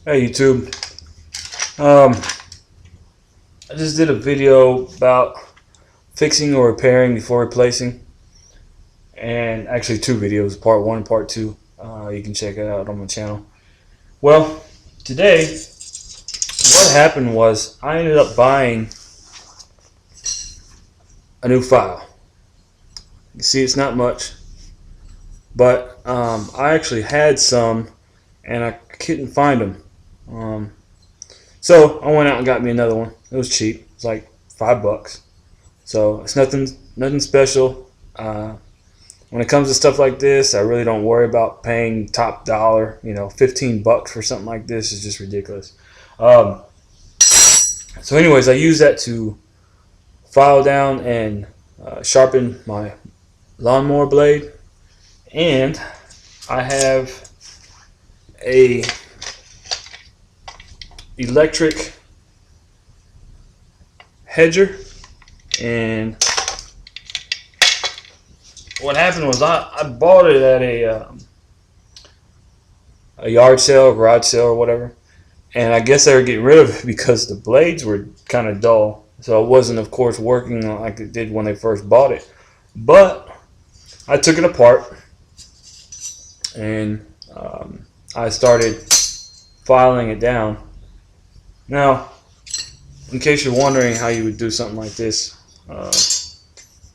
Hey YouTube. I just did a video about fixing or repairing before replacing, and actually two videos, part one and part two. You can check it out on my channel. Well, today what happened was I ended up buying a new file. You see, it's not much, but I actually had some and I couldn't find them. So I went out and got me another one. It was cheap. It's like $5. So it's nothing special. When it comes to stuff like this, I really don't worry about paying top dollar. You know, $15 for something like this is just ridiculous. So anyways, I use that to file down and sharpen my lawnmower blade, and I have a electric hedger. And what happened was I bought it at a yard sale, garage sale, or whatever, and I guess they were getting rid of it because the blades were kind of dull, so it wasn't, of course, working like it did when they first bought it. But I took it apart and I started filing it down. Now, in case you're wondering how you would do something like this,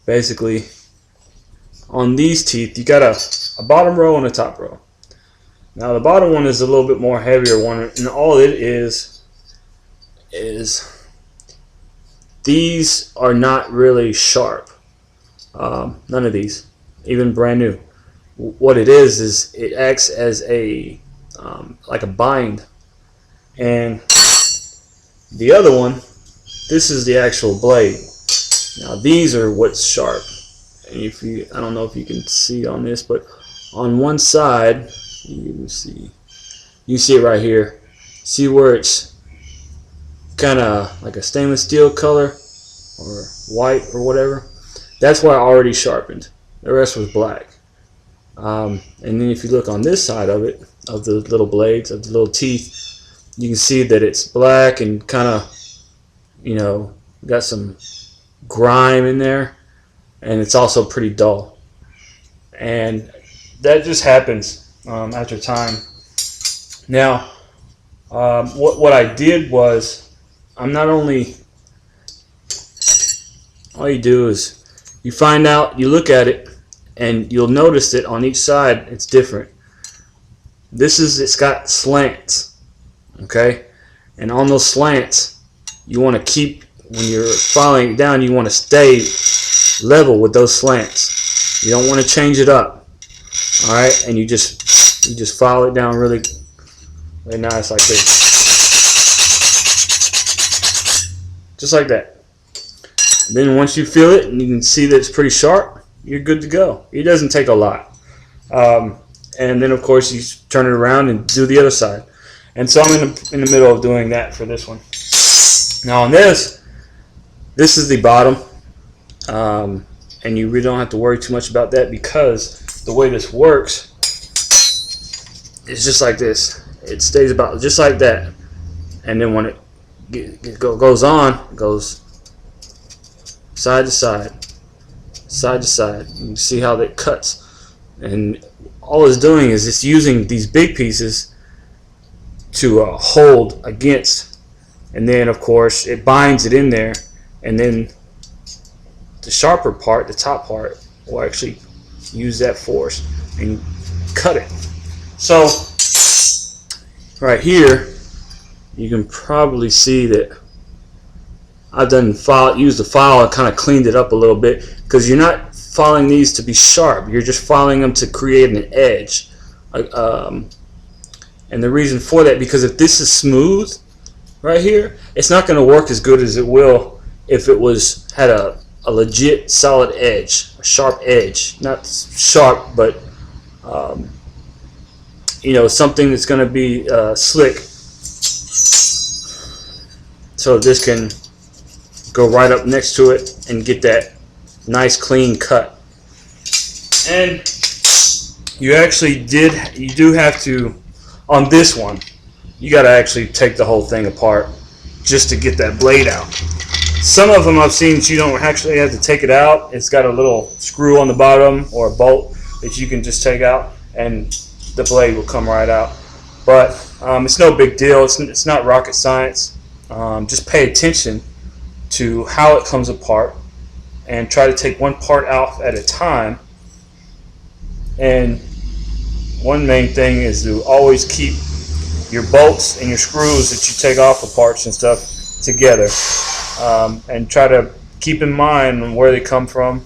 basically on these teeth you got a bottom row and a top row. Now the bottom one is a little bit more heavier one, and all it is these are not really sharp. None of these, even brand new. What it is it acts as a like a bind, and the other one, this is the actual blade. Now these are what's sharp, and I don't know if you can see on this, but on one side you see it right here. See where it's kind of like a stainless steel color or white or whatever? That's why I already sharpened. The rest was black. And then if you look on this side of it, of the little blades, of the little teeth, you can see that it's black and kind of, you know, got some grime in there, and it's also pretty dull. And that just happens after time. Now, what I did was, I'm not only, all you do is you find out, you look at it, and you'll notice that on each side it's different. It's got slants. Okay, and on those slants, you want to keep, when you're filing it down, you want to stay level with those slants. You don't want to change it up. All right, and you just file it down really nice like this, just like that. And then once you feel it and you can see that it's pretty sharp, you're good to go. It doesn't take a lot. And then of course you turn it around and do the other side. And so I'm in the middle of doing that for this one. Now on this is the bottom, and you really don't have to worry too much about that, because the way this works is just like this. It stays about just like that, and then when it goes on, it goes side to side, side to side. You can see how that cuts, and all it's doing is it's using these big pieces to hold against, and then of course it binds it in there, and then the sharper part, the top part, will actually use that force and cut it. So right here you can probably see that I've used the file and kind of cleaned it up a little bit, because you're not filing these to be sharp, you're just filing them to create an edge. And the reason for that, because if this is smooth right here, it's not going to work as good as it will if it had a legit solid edge, a sharp edge. Not sharp, but you know, something that's going to be slick, so this can go right up next to it and get that nice clean cut. And you do have to, on this one, you got to actually take the whole thing apart just to get that blade out. Some of them I've seen you don't actually have to take it out. It's got a little screw on the bottom or a bolt that you can just take out and the blade will come right out. But it's no big deal. It's not rocket science. Just pay attention to how it comes apart and try to take one part out at a time. And one main thing is to always keep your bolts and your screws that you take off of parts and stuff together, and try to keep in mind where they come from,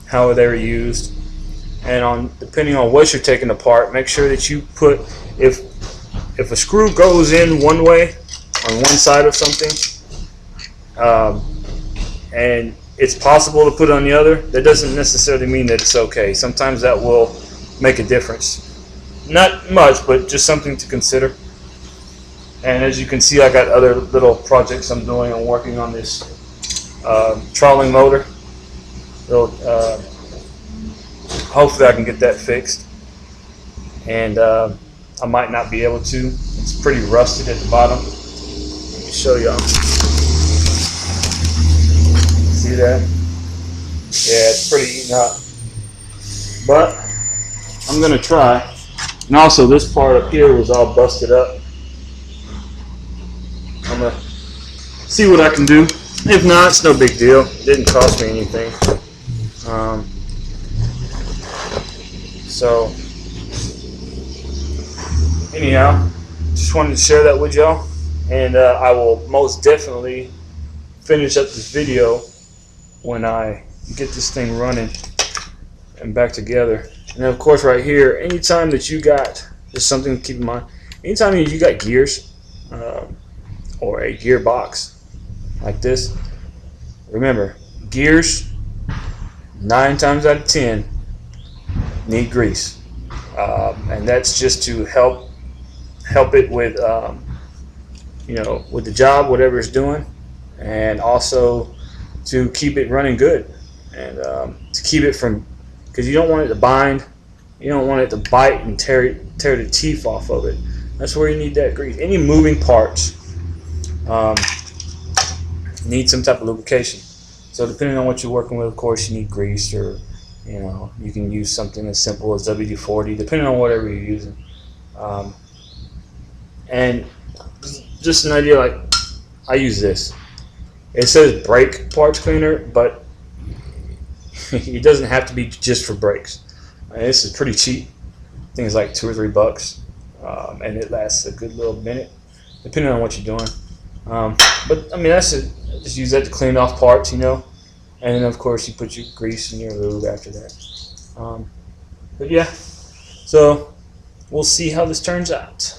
how they were used, and depending on what you're taking apart, make sure that you put, if a screw goes in one way on one side of something, and it's possible to put it on the other, that doesn't necessarily mean that it's okay. Sometimes that will make a difference. Not much, but just something to consider. And as you can see, I got other little projects I'm doing. I'm working on this trolling motor. Hopefully I can get that fixed. And I might not be able to. It's pretty rusted at the bottom. Let me show y'all. See that? Yeah, it's pretty eaten up. But I'm going to try. And also this part up here was all busted up. I'm going to see what I can do. If not, it's no big deal. It didn't cost me anything. So anyhow, just wanted to share that with y'all. And I will most definitely finish up this video when I get this thing running and back together. And of course right here, anytime that you got, just something to keep in mind, anytime you got gears or a gearbox like this, remember, gears 9 times out of 10 need grease, and that's just to help it with with the job, whatever it's doing, and also to keep it running good, and to keep it from, because you don't want it to bind, you don't want it to bite and tear the teeth off of it. That's where you need that grease. Any moving parts need some type of lubrication. So depending on what you're working with, of course, you need grease, or you can use something as simple as WD-40, depending on whatever you're using. And just an idea, like I use this. It says brake parts cleaner, but it doesn't have to be just for brakes. This is pretty cheap. I think it's like $2 or $3, and it lasts a good little minute, depending on what you're doing. But I mean, that's it. Just use that to clean off parts, and then of course you put your grease and your lube after that. But yeah, so we'll see how this turns out.